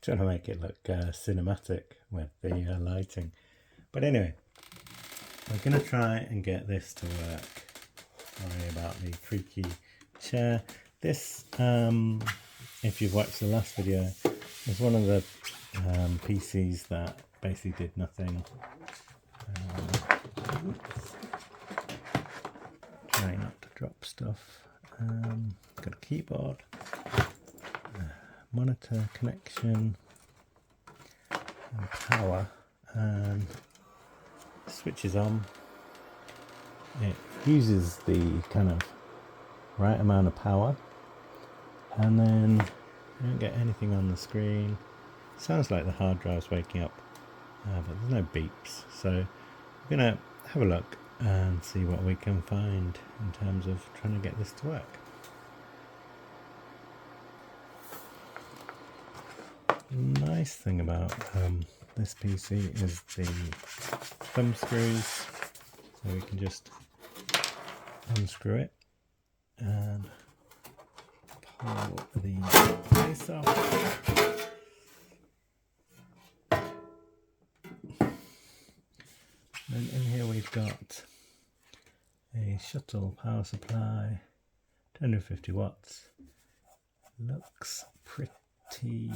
trying to make it look cinematic with the lighting. But anyway, we're going to try and get this to work. Sorry about the creaky chair. This, if you've watched the last video, is one of the PCs that basically did nothing. Trying not to drop stuff. Got a keyboard, monitor connection, and power, and switches on. It uses the kind of right amount of power, and then you don't get anything on the screen. Sounds like the hard drive's waking up, but there's no beeps. So we're gonna have a look and see what we can find in terms of trying to get this to work. Nice thing about this PC is the thumb screws, so we can just unscrew it and pull the case off. And in here we've got a Shuttle power supply, 250 watts. Looks pretty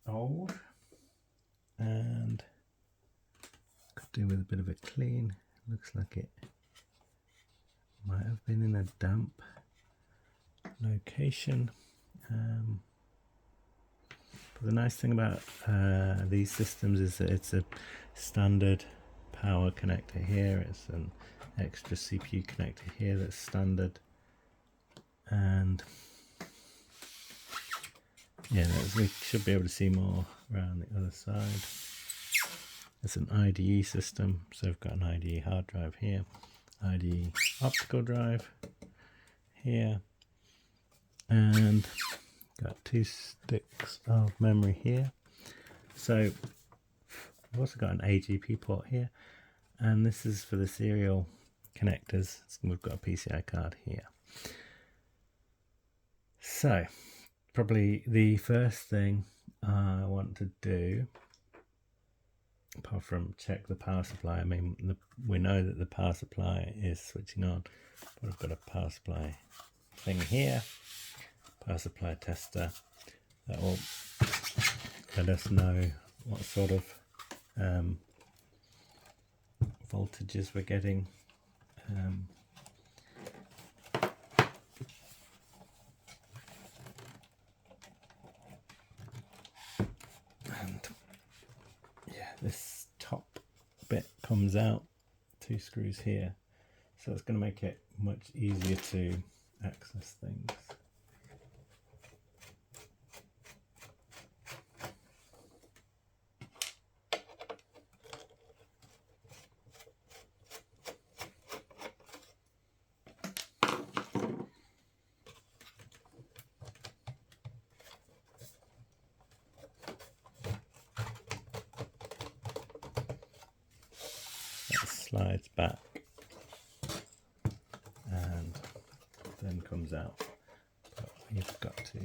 old and could do with a bit of a clean. Looks like it might have been in a damp location. But the nice thing about these systems is that it's a standard power connector here. It's an extra CPU connector here that's standard, and yeah, we should be able to see more around the other side. It's an IDE system, so we've got an IDE hard drive here, IDE optical drive here, and got 2 sticks of memory here. So I've also got an AGP port here, and this is for the serial connectors. So we've got a PCI card here. So probably the first thing I want to do, apart from check the power supply, I mean, we know that the power supply is switching on, but I've got a power supply thing here, power supply tester, that will let us know what sort of voltages we're getting. And yeah, this top bit comes out, 2 screws here, so it's going to make it much easier to access things. Slides back and then comes out, but you've got to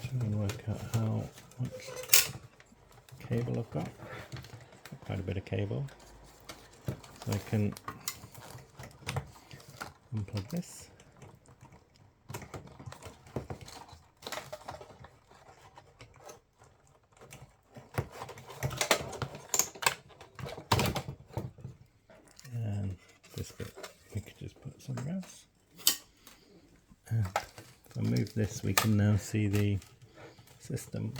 try and work out how much cable I've got. Quite a bit of cable, so I can unplug this. This bit we could just put somewhere else. And if I move this, we can now see the system.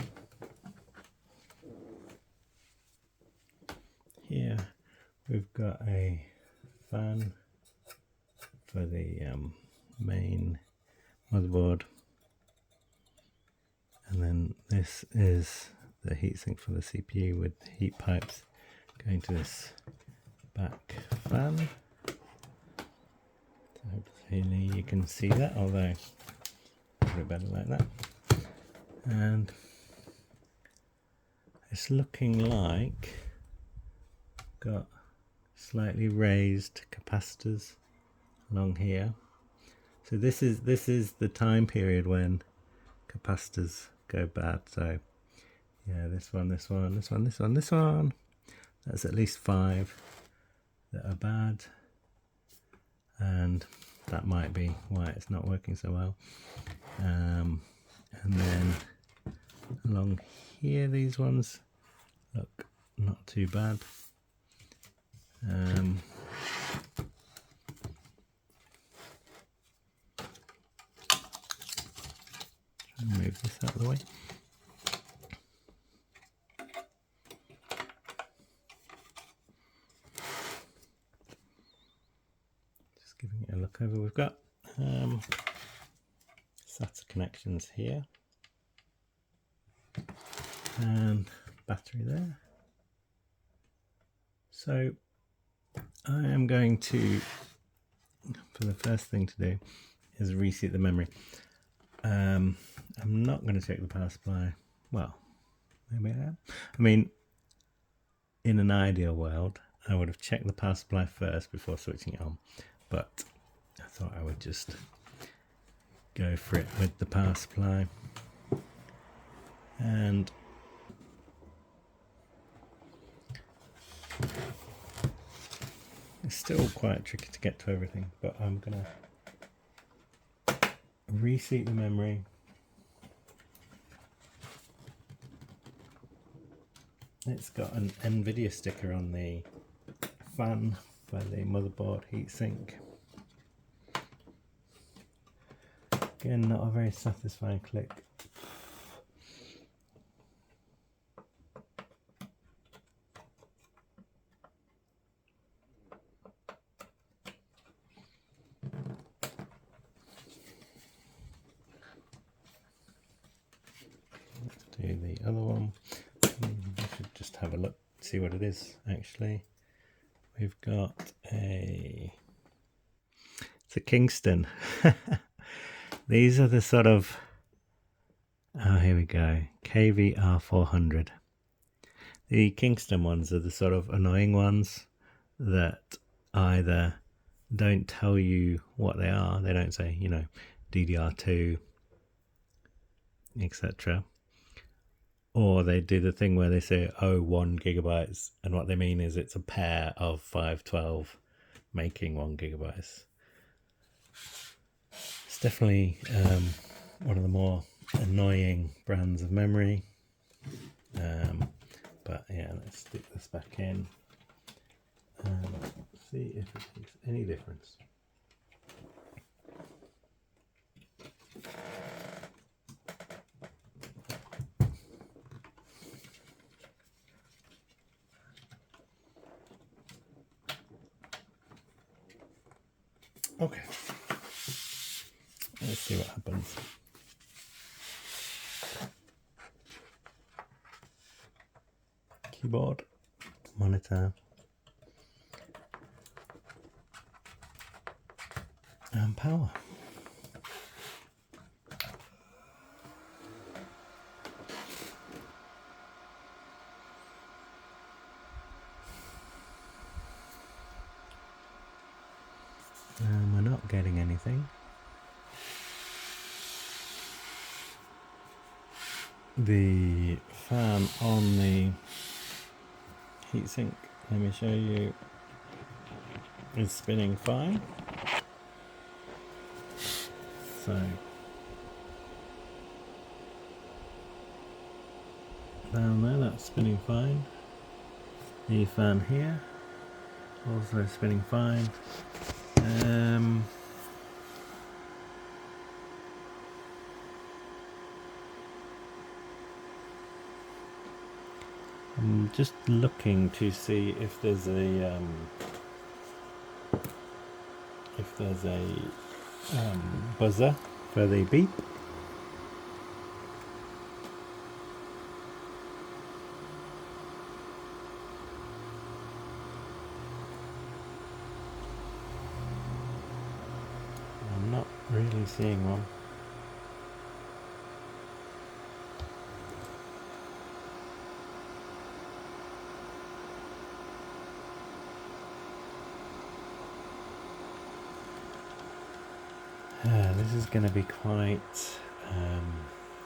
Here we've got a fan for the main motherboard, and then this is the heatsink for the CPU with heat pipes going to this back fan. Hopefully you can see that, although probably better like that. And. And it's looking like got slightly raised capacitors along here. So this is the time period when capacitors go bad. So yeah, this one, this one, this one, this one, this one. That's at least 5 that are bad, and that might be why it's not working so well. And then along here, these ones look not too bad. Move this out of the way. Just giving it a look over. We've got SATA connections here and battery there. So I am going to, for the first thing to do, is reset the memory. I'm not going to check the power supply. Well, maybe I am. I mean, in an ideal world, I would have checked the power supply first before switching it on, but I thought I would just go for it with the power supply. And it's still quite tricky to get to everything, but I'm gonna reseat the memory. It's got an NVIDIA sticker on the fan for the motherboard heatsink. Again, not a very satisfying click. Let's do the other one. We should just have a look, see what it is actually. We've got it's a Kingston. These are the sort of, oh, here we go, KVR 400. The Kingston ones are the sort of annoying ones that either don't tell you what they are, they don't say, you know, DDR2, etc. Or they do the thing where they say, oh, 1 gigabytes, and what they mean is it's a pair of 512 making 1 gigabytes. It's definitely one of the more annoying brands of memory. But yeah, let's stick this back in and see if it makes any difference. Okay, let's see what happens. Keyboard, monitor, and power. And we're not getting anything. The fan on the heatsink, let me show you, is spinning fine. So down there, that's spinning fine. The fan here, also spinning fine. I'm just looking to see if there's a buzzer for the beep. I'm not really seeing one. This is going to be quite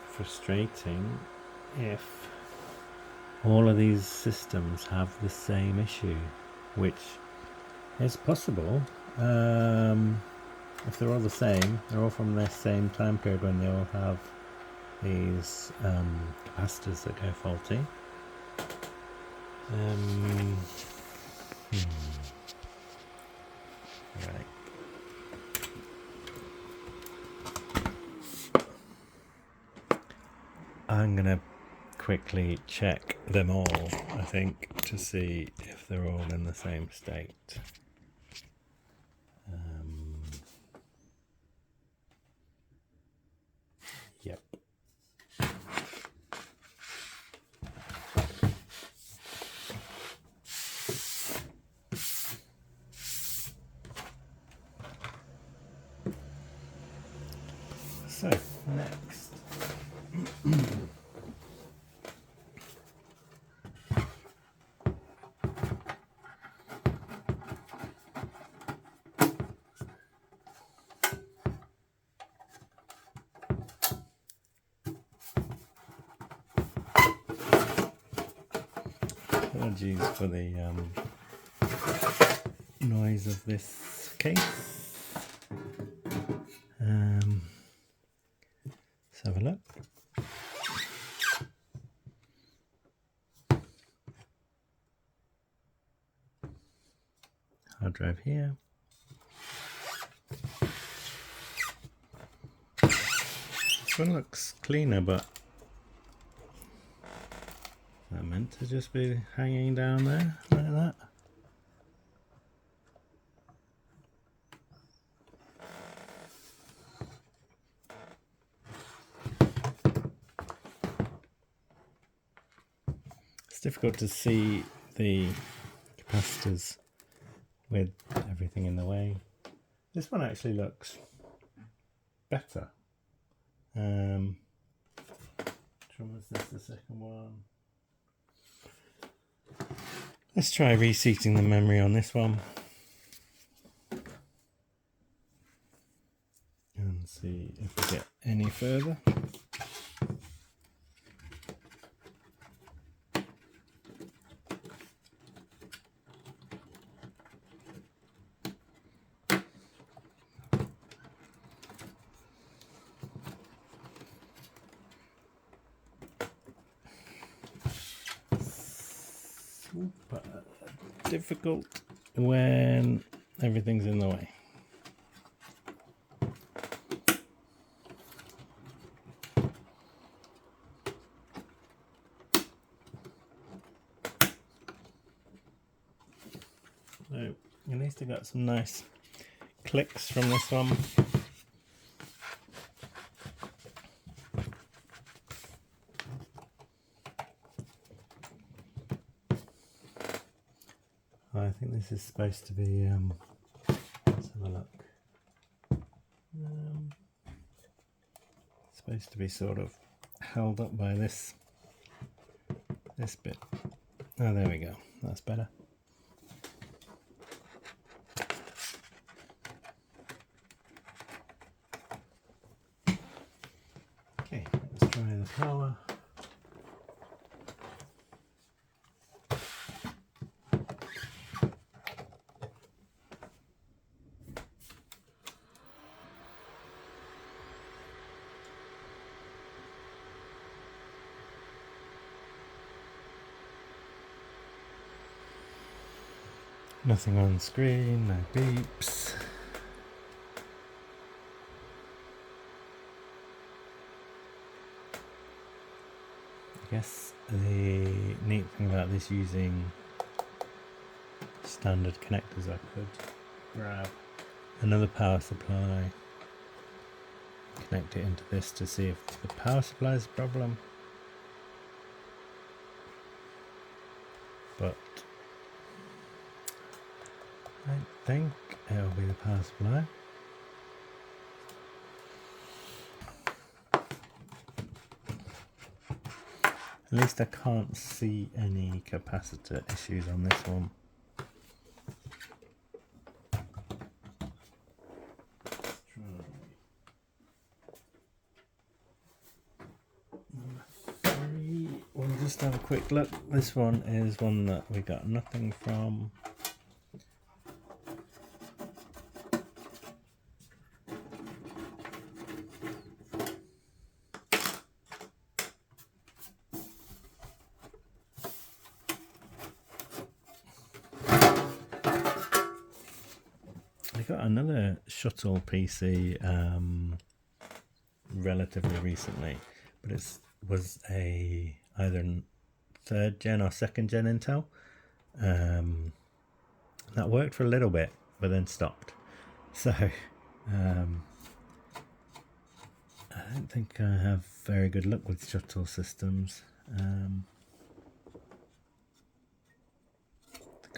frustrating if all of these systems have the same issue, which is possible. If they're all the same, they're all from the same time period when they all have these capacitors that go faulty. Right. I'm gonna quickly check them all, I think, to see if they're all in the same state. Yep. So, next. Apologies for the noise of this case. Let's have a look. Hard drive here. This one looks cleaner, but is that meant to just be hanging down there like that? It's difficult to see the capacitors with everything in the way. This one actually looks better. Which one was this, the second one? Let's try reseating the memory on this one and see if we get any further. Super difficult when everything's in the way. So at least I got some nice clicks from this one. I think this is supposed to be, let's have a look. Supposed to be sort of held up by this bit. Oh, there we go. That's better. Okay, let's try the power. Nothing on screen, no beeps. I guess the neat thing about this using standard connectors, I could grab another power supply, connect it into this to see if the power supply is a problem. But I think it'll be the power supply. At least I can't see any capacitor issues on this one. Let's try quick look. This one is one that we got nothing from. I got another Shuttle PC relatively recently, but it was either 3rd gen or 2nd gen Intel. That worked for a little bit, but then stopped. So I don't think I have very good luck with Shuttle systems. The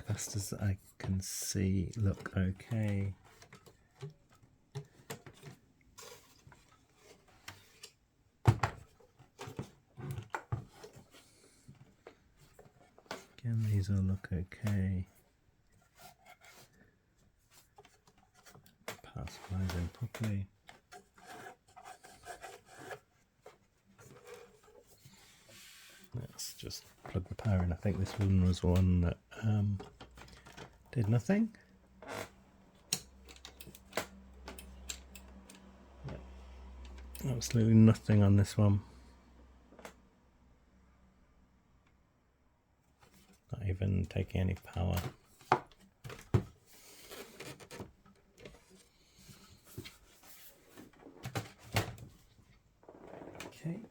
capacitors that I can see look okay. Again, these all look okay. Power supplies in properly. Let's just plug the power in. I think this one was one that did nothing. Yeah. Absolutely nothing on this one. Not even taking any power. Okay,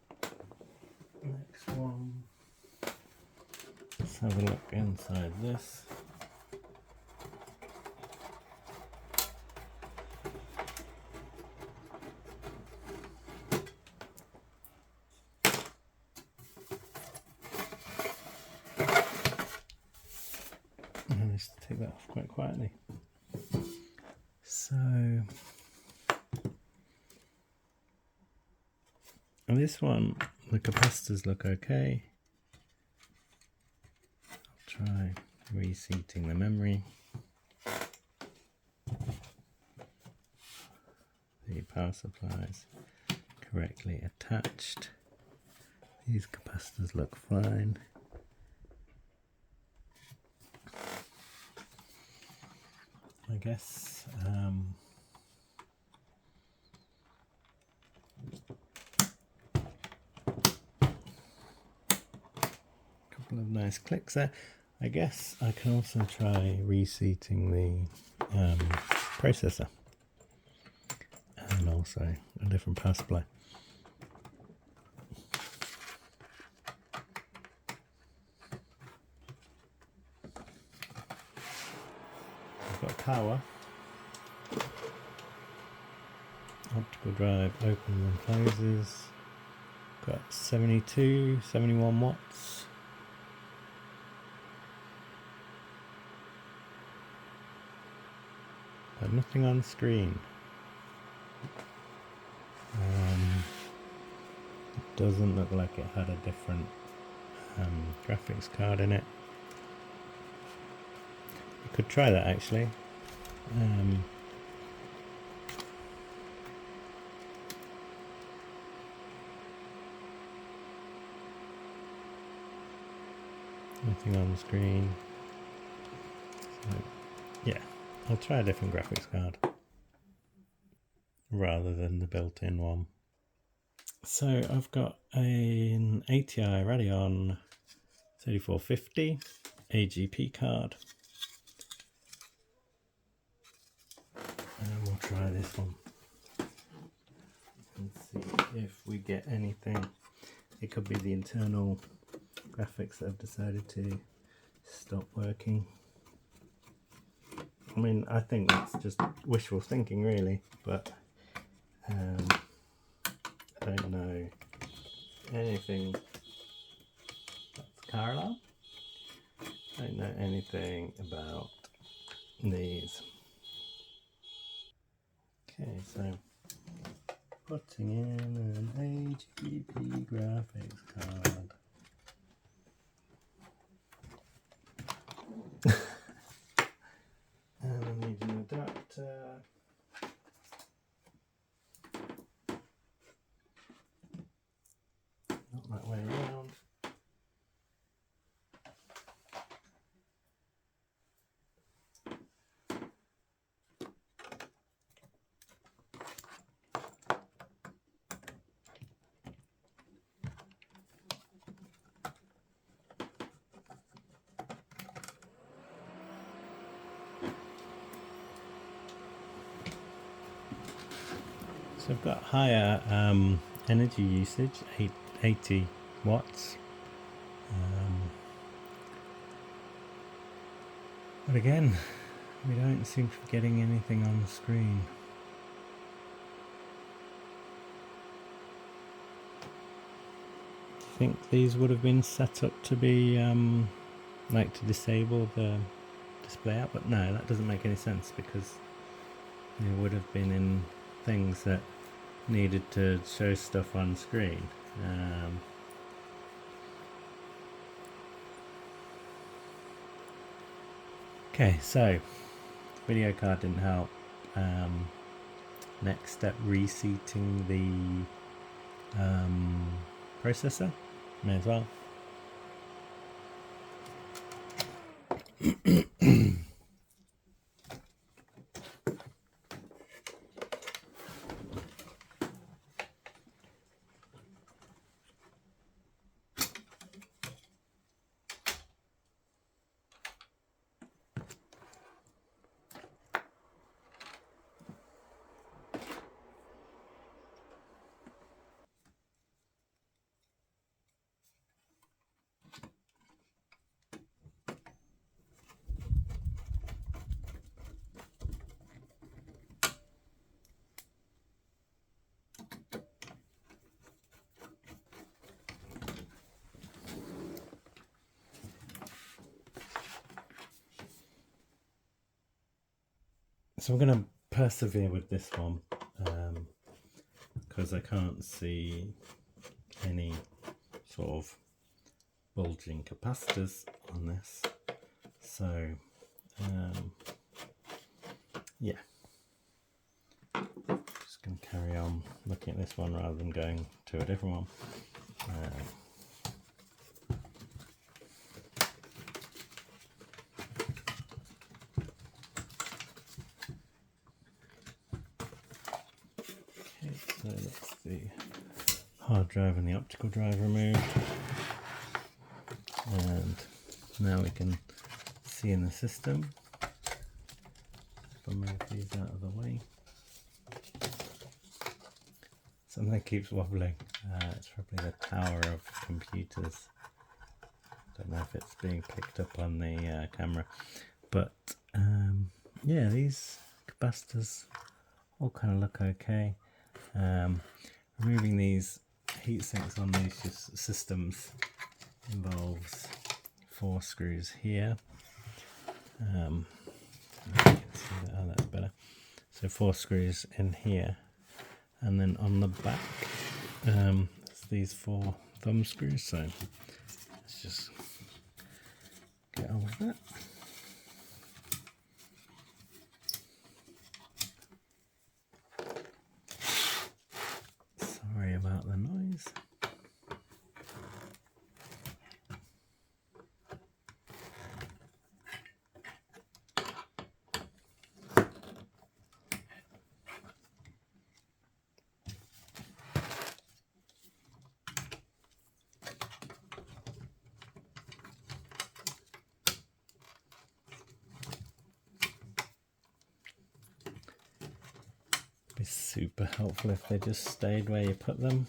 next one. Let's have a look inside this. Just take that off quite quietly. So, and this one, the capacitors look okay. I'll try reseating the memory. The power supplies correctly attached. These capacitors look fine. I guess couple of nice clicks there. I guess I can also try reseating the processor and also a different power supply. I've got power, optical drive opens and closes, got 72, 71 watts. But nothing on screen. It doesn't look like it had a different graphics card in it. You could try that actually. Nothing on the screen. So, yeah, I'll try a different graphics card rather than the built-in one. So I've got an ATI Radeon 3450 AGP card. And we'll try this one and see if we get anything. It could be the internal graphics that have decided to stop working. I mean, I think that's just wishful thinking really, but I don't know anything. That's car alarm. I don't know anything about these. Okay, so putting in an AGP graphics card. And I need an adapter. Not that way around. So I've got higher energy usage, 80 watts. But again, we don't seem to be getting anything on the screen. Do you think these would have been set up to be like to disable the display out? But no, that doesn't make any sense, because they would have been in things that needed to show stuff on screen. Okay, so video card didn't help. Next step, reseating the processor. May as well. So I'm going to persevere with this one, because I can't see any sort of bulging capacitors on this. So yeah, just going to carry on looking at this one rather than going to a different one. So that's the hard drive and the optical drive removed, and now we can see in the system. If I move these out of the way, something keeps wobbling. It's probably the tower of computers. Don't know if it's being picked up on the camera, but yeah, these capacitors all kind of look okay. Removing these heat sinks on these systems involves 4 screws here. You can see that. Oh, that's better. So 4 screws in here, and then on the back, it's these 4 thumb screws. So let's just get on with that. Sorry about the noise. Be super helpful if they just stayed where you put them.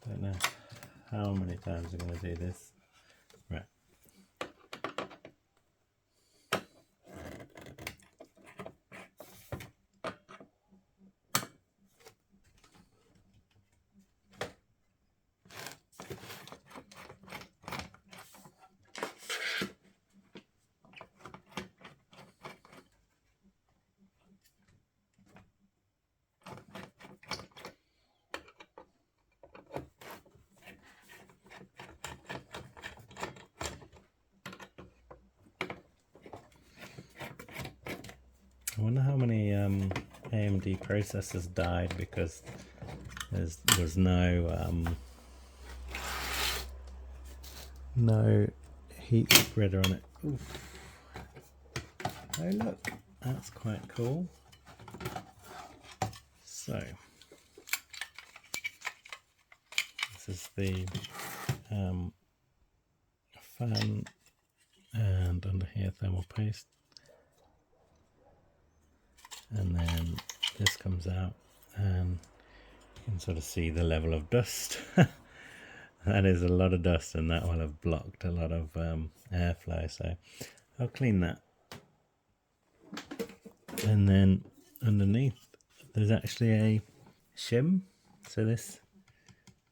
Don't know how many times I'm going to do this. Right. I wonder how many AMD processors died because there's no heat spreader on it. Oof. Oh look, that's quite cool. So this is the fan and under here thermal paste, and then this comes out and you can sort of see the level of dust. That is a lot of dust, and that will have blocked a lot of airflow, so I'll clean that. And then underneath there's actually a shim, so this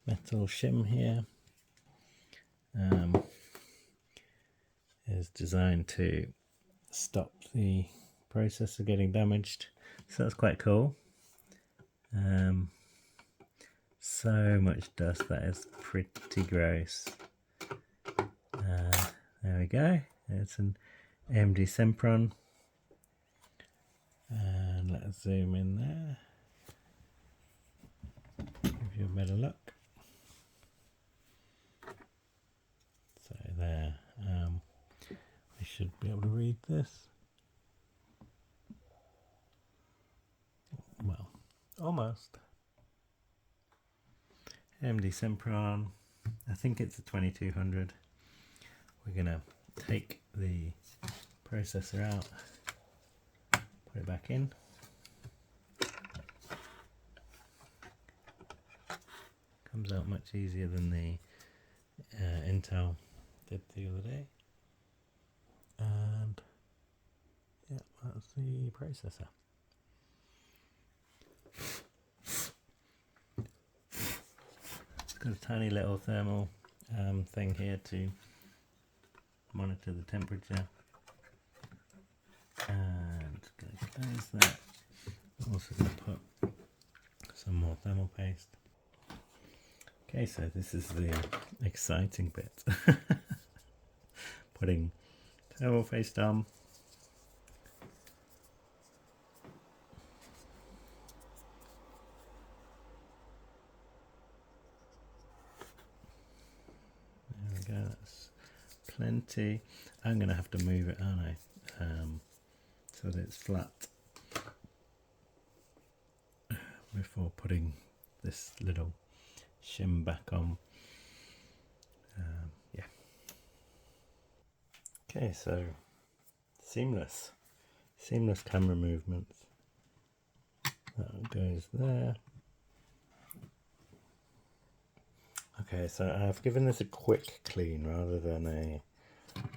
metal shim here is designed to stop the processor getting damaged, so that's quite cool. So much dust, that is pretty gross. There we go, it's an AMD Sempron, and let's zoom in there, give you a better look. So there, I should be able to read this. Well, almost. AMD Sempron, I think it's a 2200. We're gonna take the processor out, put it back in. Comes out much easier than the Intel did the other day. And yeah, that's the processor. It's got a tiny little thermal thing here to monitor the temperature, and going to close that. I'm also going to put some more thermal paste. Okay, so this is the exciting bit. Putting thermal paste on. There we go, that's plenty. I'm going to have to move it, aren't I? So that it's flat before putting this little shim back on. Yeah. Okay, so seamless camera movements. That goes there. Okay, so I've given this a quick clean rather than a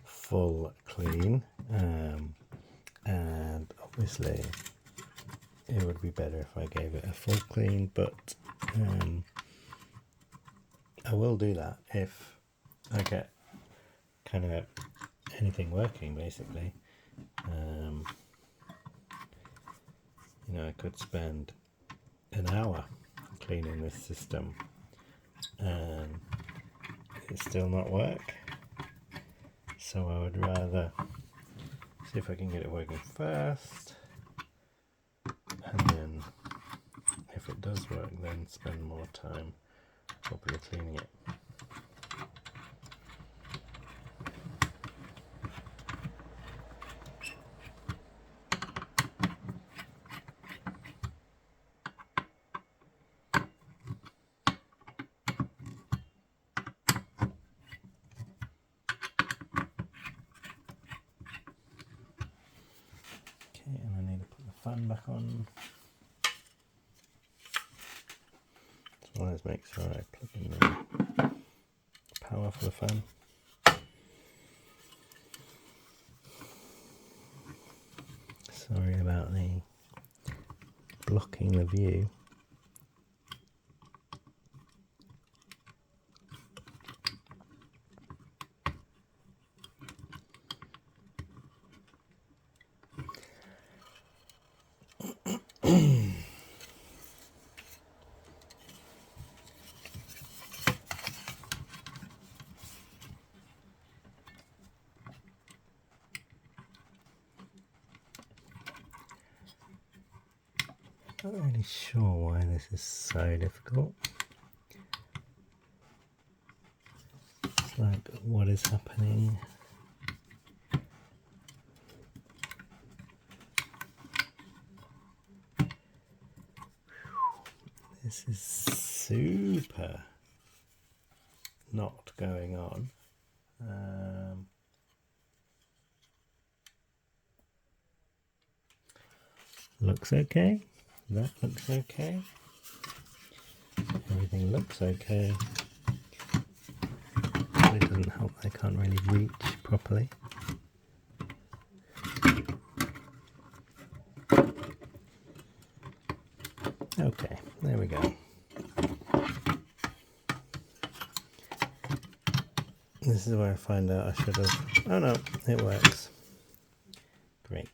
full clean, and obviously it would be better if I gave it a full clean, but I will do that if I get kind of anything working, basically. You know, I could spend an hour cleaning this system and it still not work, so I would rather see if I can get it working first, and then if it does work, then spend more time properly cleaning it. Okay, and I need to put the fan back on. So always make sure I plug in the power for the fan. Sorry about the blocking the view. Not really sure why this is so difficult. It's like, what is happening? This is super not going on. looks okay. That looks okay. Everything looks okay. It doesn't help, I can't really reach properly. Okay, there we go. This is where I find out I should have... Oh no, it works. Great.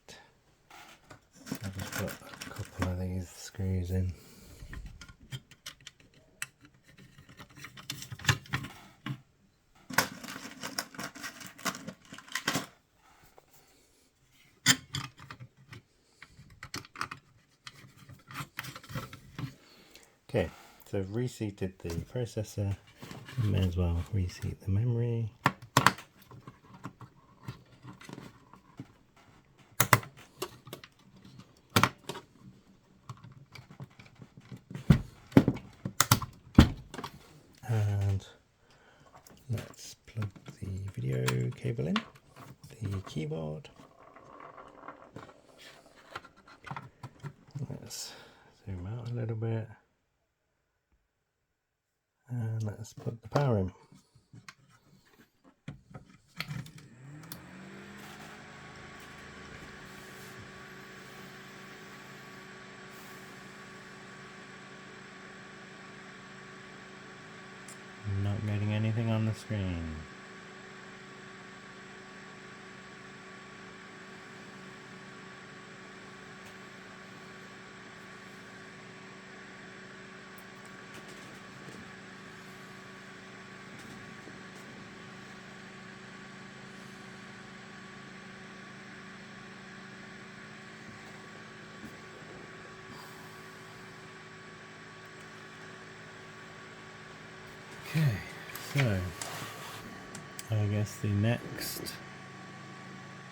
I'll just put a couple of these screws in. Okay, so I've reseated the processor. I may as well reseat the memory. And let's plug the video cable in, the keyboard. Let's zoom out a little bit. And let's put the power in. Not getting anything on the screen. Okay, so I guess the next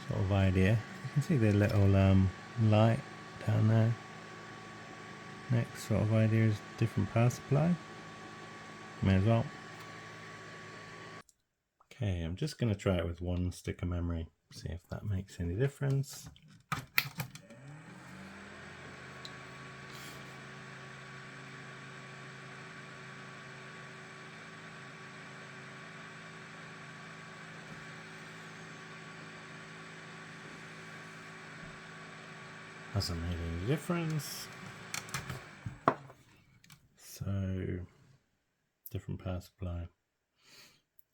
sort of idea, you can see the little light down there. Next sort of idea is different power supply. May as well. Okay, I'm just going to try it with one stick of memory, see if that makes any difference. Hasn't made any difference. So, different power supply.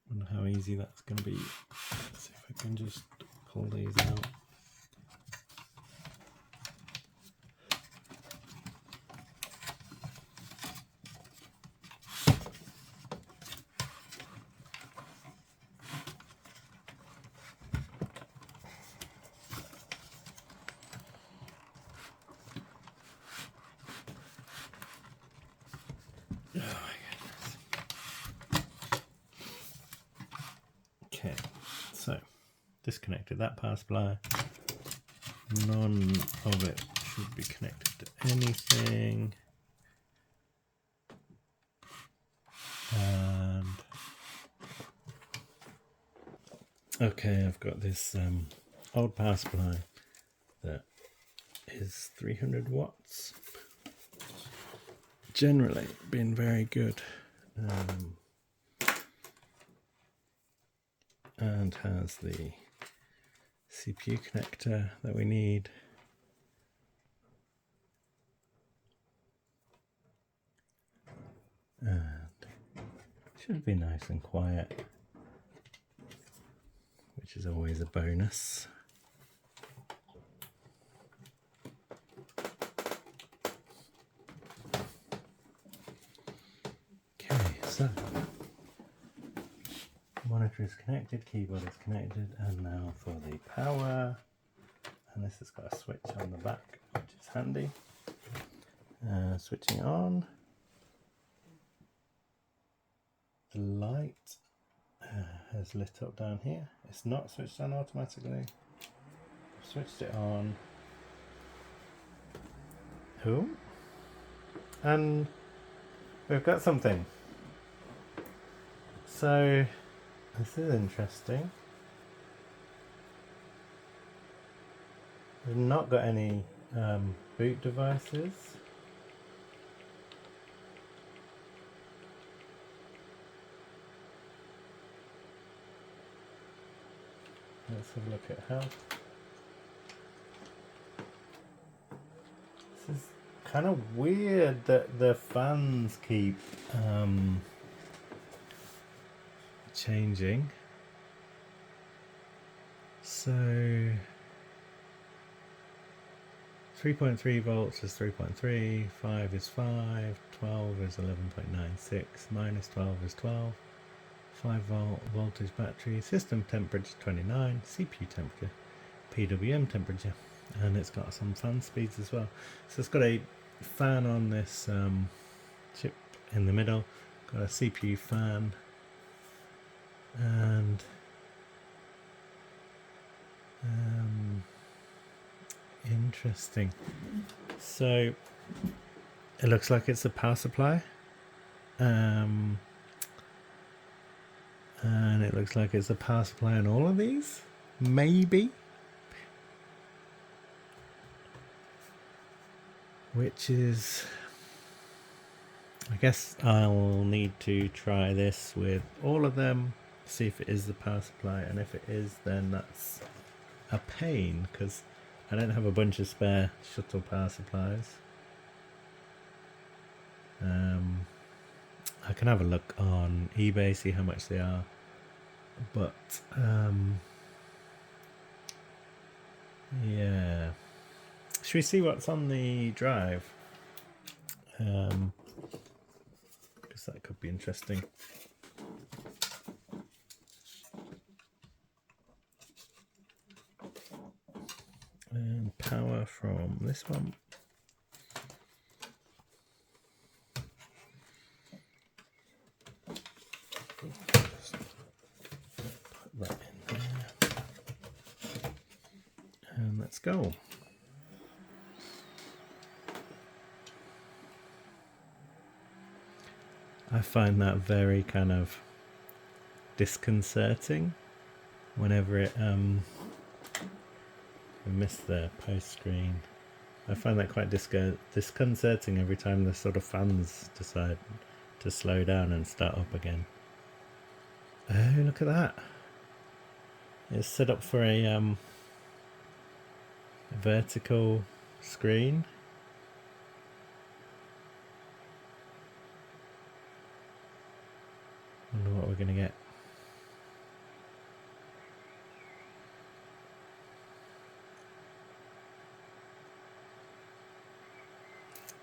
Wonder how easy that's going to be. Let's see if I can just pull these out. Oh my goodness. Okay, so disconnected that power supply. None of it should be connected to anything. And okay, I've got this old power supply that is 300 watts. Generally been very good, and has the CPU connector that we need. And should be nice and quiet, which is always a bonus. Okay, so monitor is connected, keyboard is connected, and now for the power. And this has got a switch on the back, which is handy. Switching on. The light has lit up down here. It's not switched on automatically. I've switched it on. Oh. And we've got something. So this is interesting. We've not got any boot devices. Let's have a look at health. This is kind of weird that the fans keep changing. So 3.3 volts is 3.3, 5 is 5, 12 is 11.96, minus 12 is 12, 5 volt voltage battery, system temperature 29, CPU temperature, PWM temperature, and it's got some fan speeds as well. So it's got a fan on this chip in the middle, got a CPU fan, and interesting. So it looks like it's a power supply, and it looks like it's a power supply on all of these, maybe, which is, I guess I'll need to try this with all of them, see if it is the power supply, and if it is, then that's a pain because I don't have a bunch of spare shuttle power supplies. I can have a look on eBay, see how much they are, but yeah. Should we see what's on the drive? Because that could be interesting. And power from this one. Just put that in there. And let's go. I find that very kind of disconcerting whenever it I missed the post screen. I find that quite disconcerting every time the sort of fans decide to slow down and start up again. Oh, look at that. It's set up for a vertical screen. Wonder what we're going to get.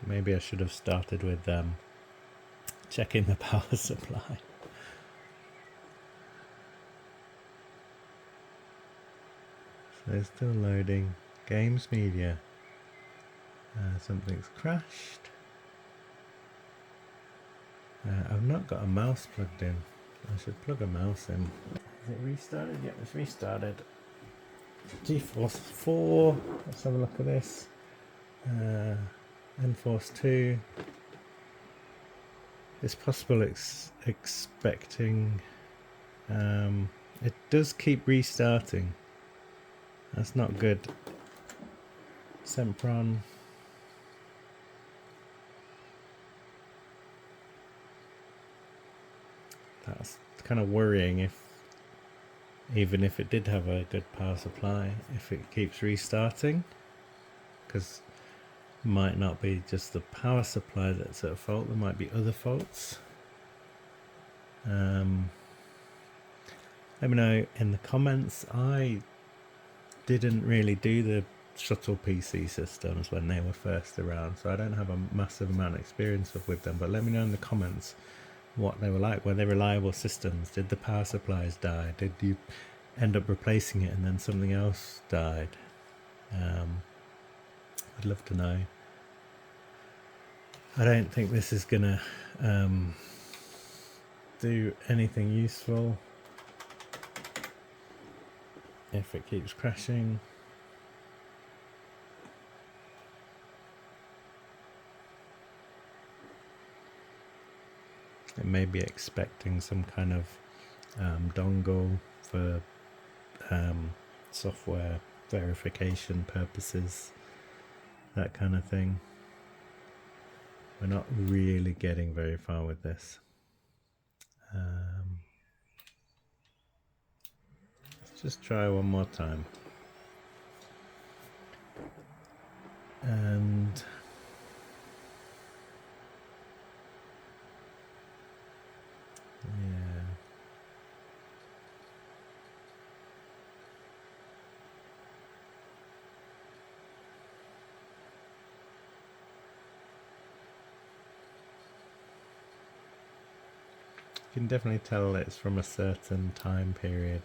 Maybe I should have started with checking the power supply. So it's still loading. Games media. Something's crashed. I've not got a mouse plugged in. I should plug a mouse in. Is it restarted? Yep, it's restarted. GeForce 4. Let's have a look at this. Enforce 2. It's possible expecting. It does keep restarting. That's not good. Sempron. That's kind of worrying even if it did have a good power supply, if it keeps restarting, because it might not be just the power supply that's at fault, there might be other faults. Let me know in the comments. I didn't really do the Shuttle PC systems when they were first around, so I don't have a massive amount of experience with them, but let me know in the comments what they were like. Were they reliable systems? Did the power supplies die? Did you end up replacing it and then something else died? I'd love to know. I don't think this is gonna do anything useful if it keeps crashing. It may be expecting some kind of dongle for software verification purposes. that kind of thing. We're not really getting very far with this. Let's just try one more time. And yeah. You can definitely tell it's from a certain time period.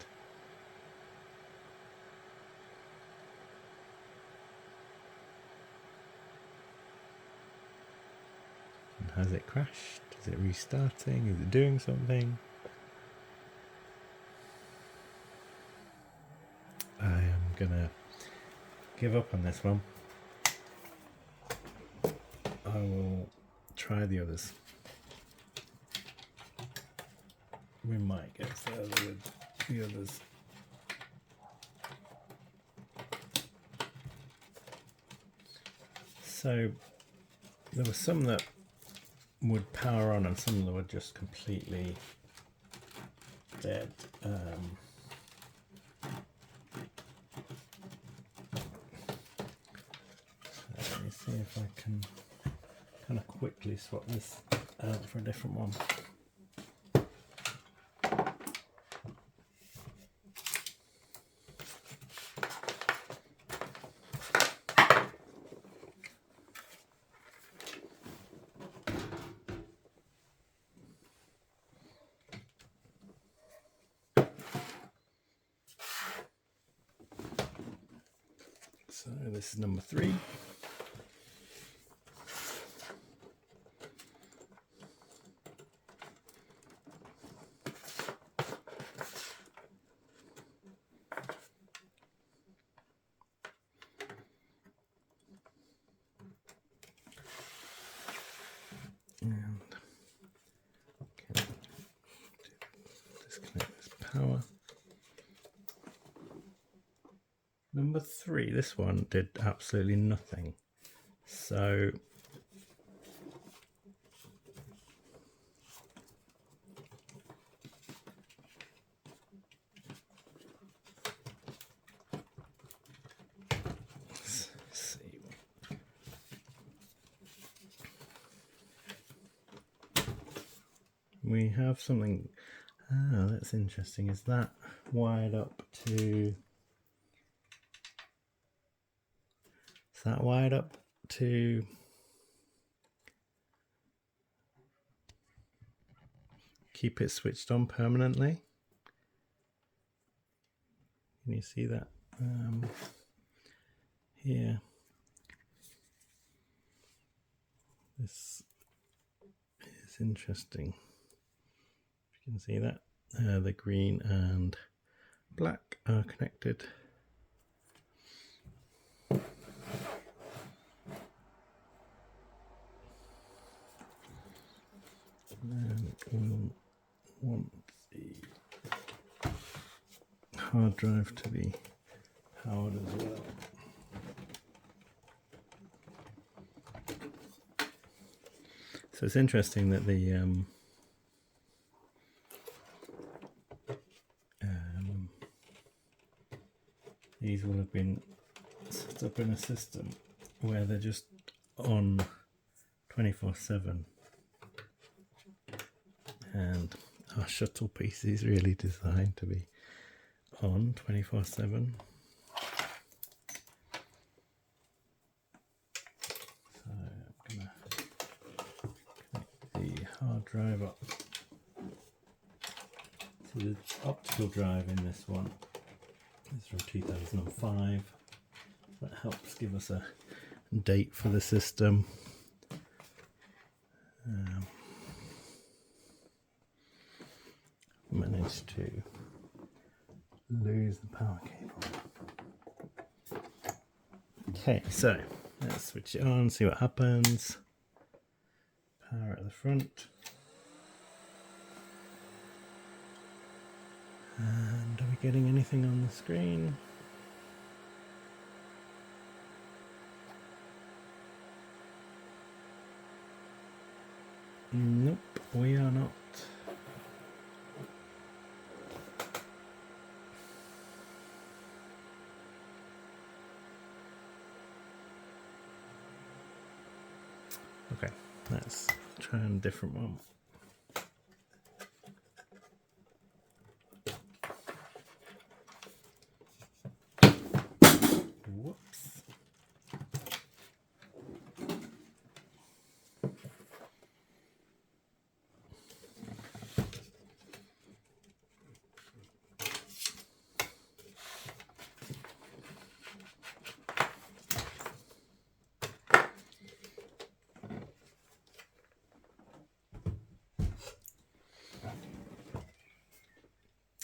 And has it crashed? Is it restarting? Is it doing something? I am gonna give up on this one. I will try the others. We might get further with the others. So there were some that would power on and some that were just completely dead. So let me see if I can kind of quickly swap this out for a different one. So this is number 3. And okay, disconnect this power. Number 3, this one did absolutely nothing. So let's see. We have something. That's interesting. Is that wired up to? Is that wired up to? Keep it switched on permanently. Can you see that here? This is interesting. You can see that the green and black are connected. And we'll want the hard drive to be powered as well. So it's interesting that the these will have been set up in a system where they're just on 24/7, and our Shuttle PC is really designed to be on 24/7. So I'm gonna connect the hard drive up to the optical drive in this one. It's from 2005. That helps give us a date for the system. Managed to lose the power cable. Okay, so let's switch it on, see what happens. Power at the front. And are we getting anything on the screen? Nope, we are not. Okay, let's try a different one. Whoops.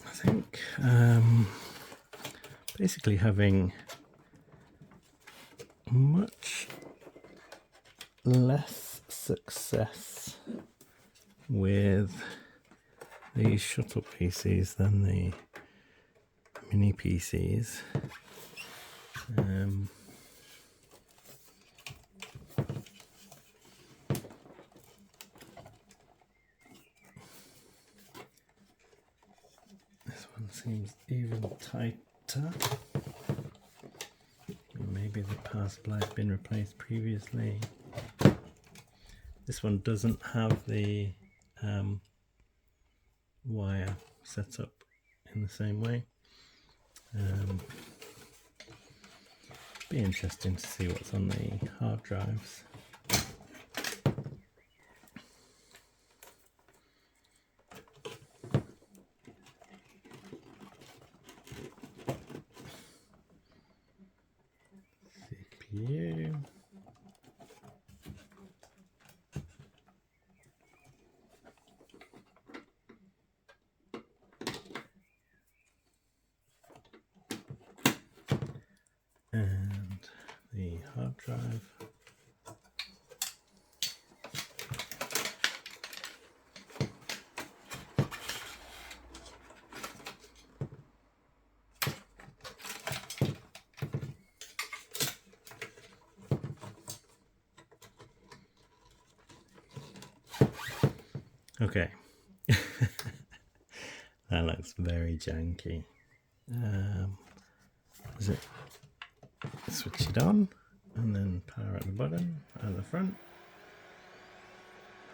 I think basically having much less success with these shuttle PCs than the mini PCs. This one seems even tighter. Maybe the power supply has been replaced previously. This one doesn't have the wire set up in the same way. Be interesting to see what's on the hard drives. CPU. And the hard drive. Okay, that looks very janky. Is it switch it on and then power at the bottom at the front?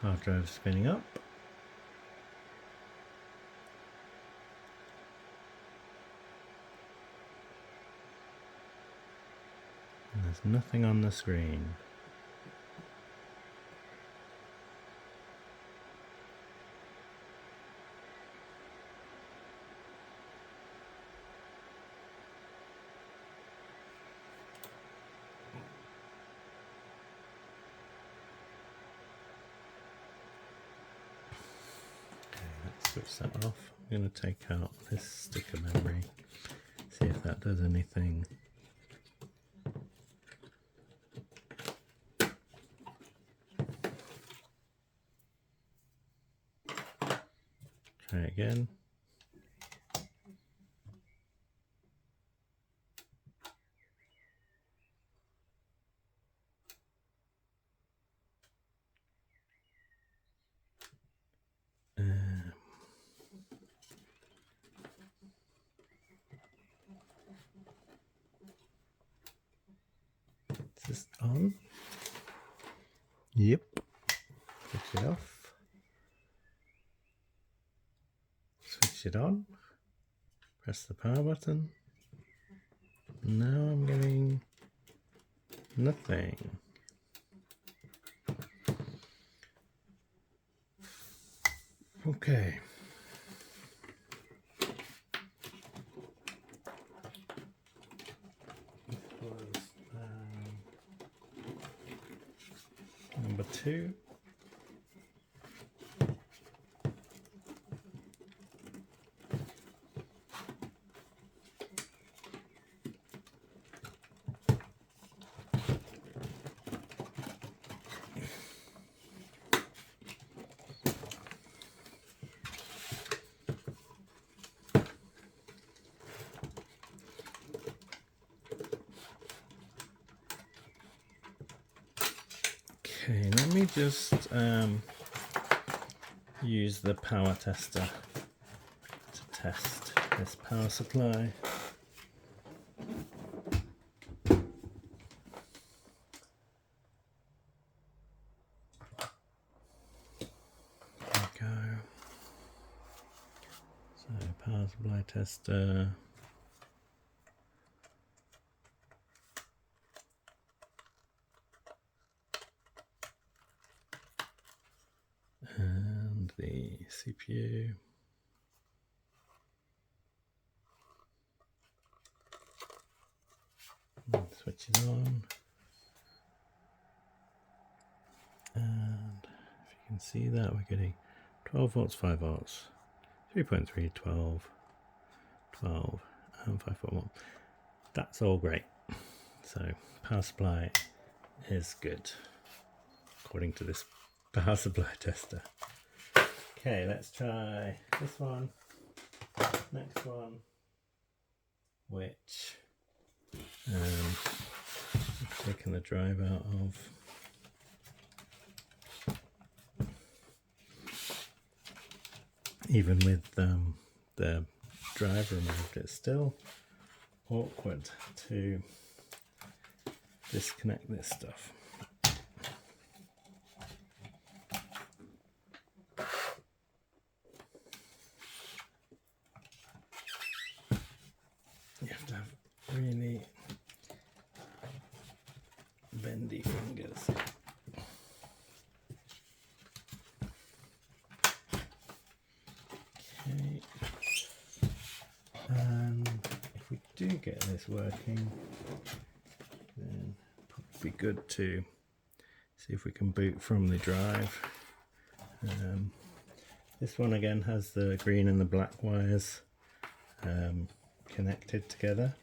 Hard drive spinning up. And there's nothing on the screen. Switch that off. I'm going to take out this sticker memory, see if that does anything. Try again. Is this on? Yep. Switch it off. Switch it on. Press the power button. Now I'm getting nothing. Okay. Number 2. Okay, let me just use the power tester to test this power supply. There we go. So power supply tester. And the CPU. And switch it on. And if you can see that, we're getting 12 volts, 5 volts, 3.3, 12, 12, and 5.1. That's all great. So power supply is good, according to this power supply tester. Okay, let's try this one, next one, which I've taken the drive out of. Even with the drive removed, it's still awkward to disconnect this stuff. You have to have really bendy fingers. Okay, and if we do get this working, then it'd be good to see if we can boot from the drive. This one again has the green and the black wires connected together.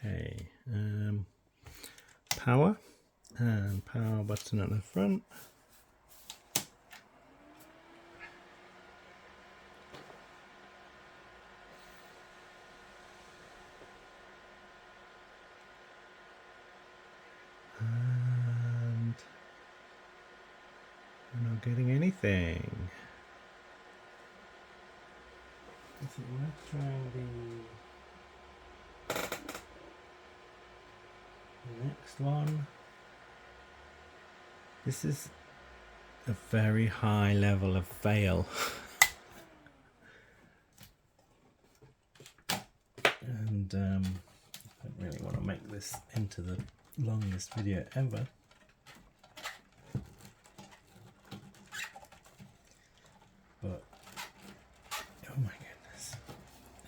Okay, power and power button at the front. And we're not getting anything. Is it worth trying the next one? This is a very high level of fail. And I don't really want to make this into the longest video ever. But oh my goodness,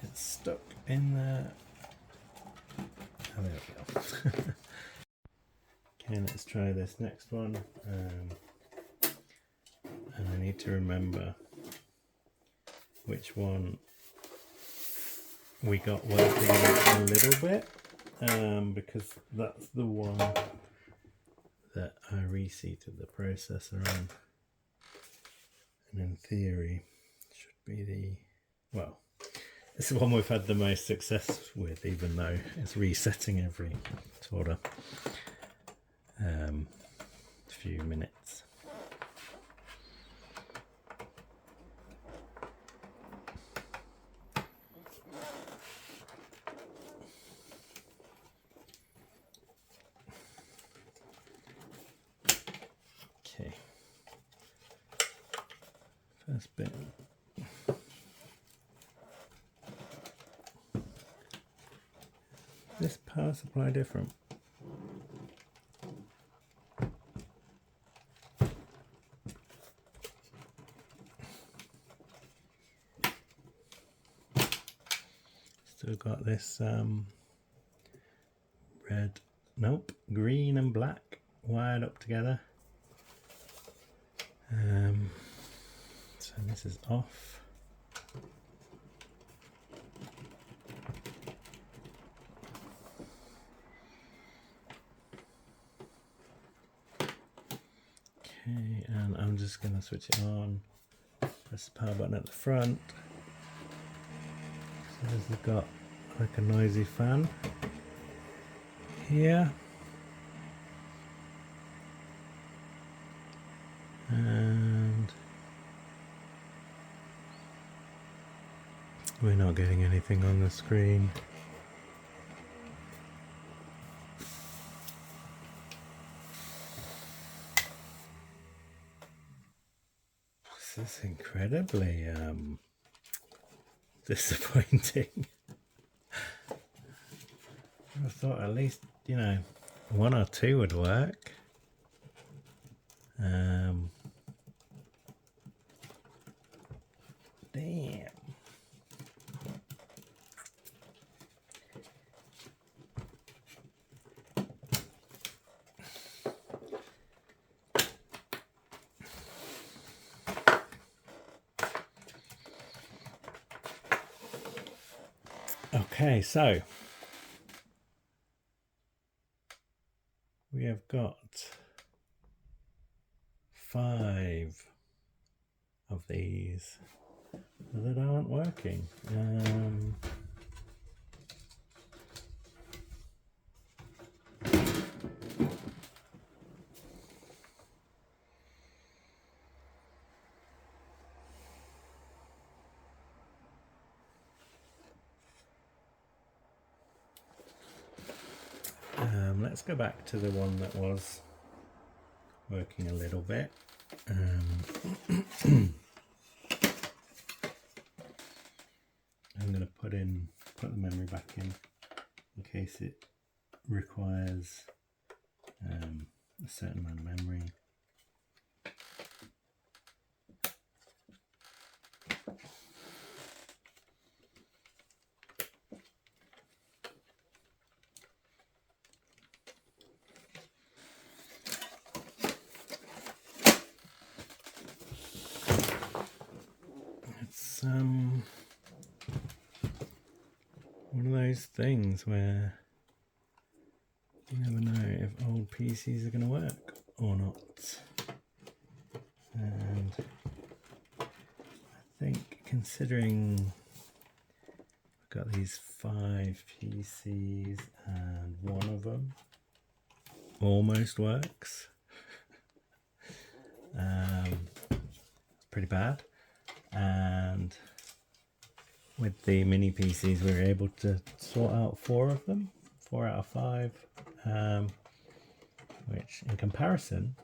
it's stuck in there. Oh, there we go. Okay, let's try this next one. And I need to remember which one we got working a little bit, because that's the one that I reseated the processor on, and in theory should be the, well, it's the one we've had the most success with, even though it's resetting every sort of few minutes. Okay, first bit. This power supply different? Still got this red, nope, green and black wired up together. So this is off. I'm just going to switch it on. Press the power button at the front. So this has got like a noisy fan here. And we're not getting anything on the screen. This is incredibly disappointing. I thought at least, you know, 1 or 2 would work. Damn. Okay, so we have got 5 of these that aren't working. Let's go back to the one that was working a little bit. I'm going to put the memory back in case it requires a certain amount of memory. It's one of those things where you never know if old PCs are going to work or not. And I think considering I've got these 5 PCs and one of them almost works, it's pretty bad. And with the mini PCs we were able to sort out 4 of them, 4 out of 5, which in comparison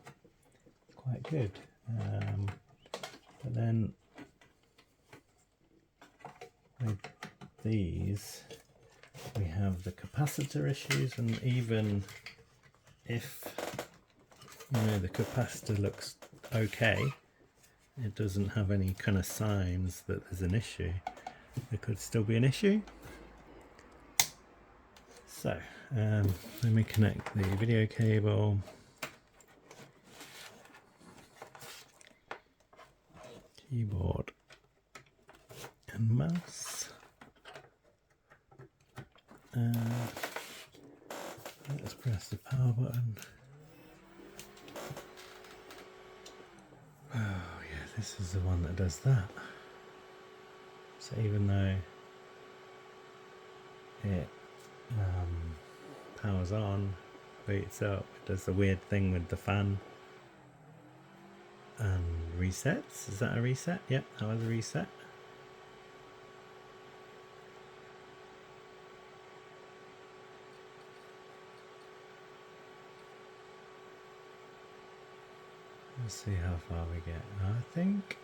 is quite good. But then with these we have the capacitor issues, and even if, you know, the capacitor looks okay, it doesn't have any kind of signs that there's an issue. There could still be an issue. So let me connect the video cable, keyboard and mouse, and let's press the power button. Oh yeah, this is the one that does that. So even though it powers on, boots up, it does the weird thing with the fan and resets. Is that a reset? Yep, that was a reset. Let's see how far we get. I think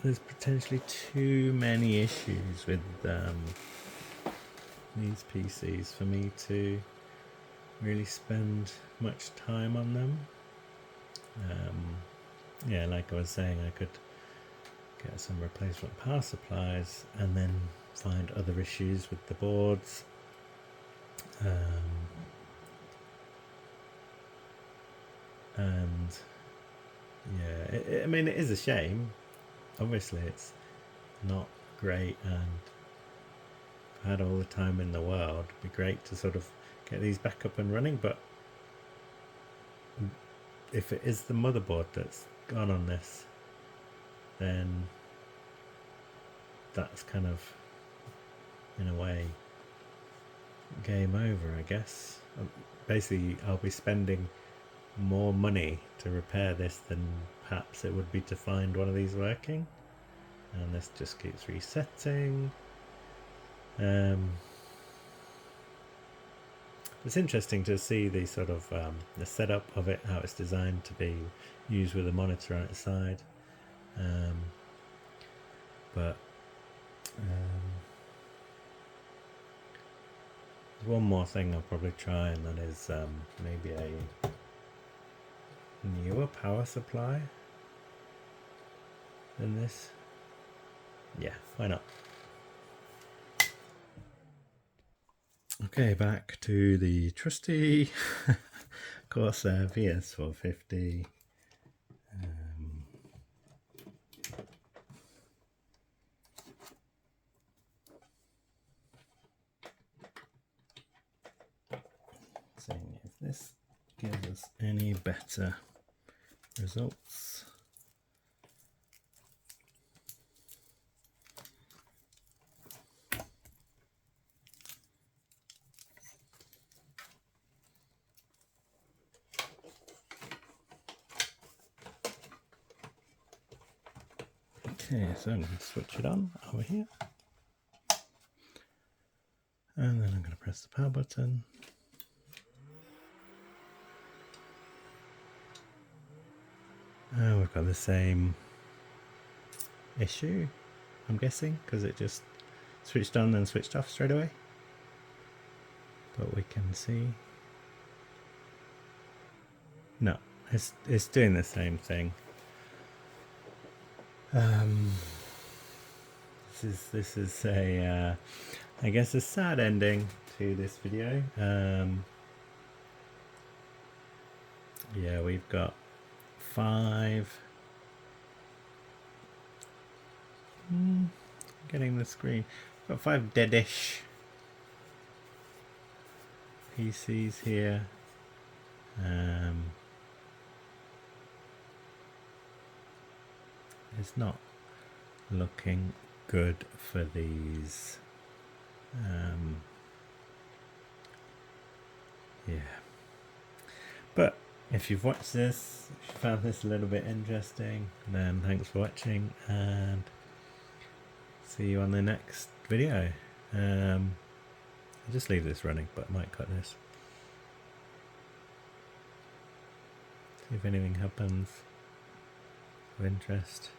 there's potentially too many issues with these PCs for me to really spend much time on them. Yeah, like I was saying, I could get some replacement power supplies and then find other issues with the boards. And yeah, I mean, it is a shame. Obviously it's not great, and if I had all the time in the world, it'd be great to sort of get these back up and running, but if it is the motherboard that's gone on this, then that's kind of, in a way, game over, I guess. Basically, I'll be spending more money to repair this than perhaps it would be to find one of these working. And this just keeps resetting. It's interesting to see the sort of the setup of it, how it's designed to be used with a monitor on its side. But there's one more thing I'll probably try, and that is maybe a newer power supply than this. Yeah, why not? Okay, back to the trusty Corsair VS450. Seeing if this gives us any better results. Okay, so I'm going to switch it on over here. And then I'm going to press the power button. We've got the same issue, I'm guessing, because it just switched on and switched off straight away. But we can see. No, it's doing the same thing. This is a I guess a sad ending to this video. Yeah, we've got 5. Getting the screen. We've got 5 deadish PCs here. It's not looking good for these. Yeah. But if you've watched this, if you found this a little bit interesting, then thanks for watching, and see you on the next video. I'll just leave this running, but I might cut this. See if anything happens of interest.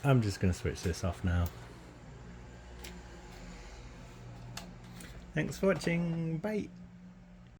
I'm just going to switch this off now. Thanks for watching. Bye.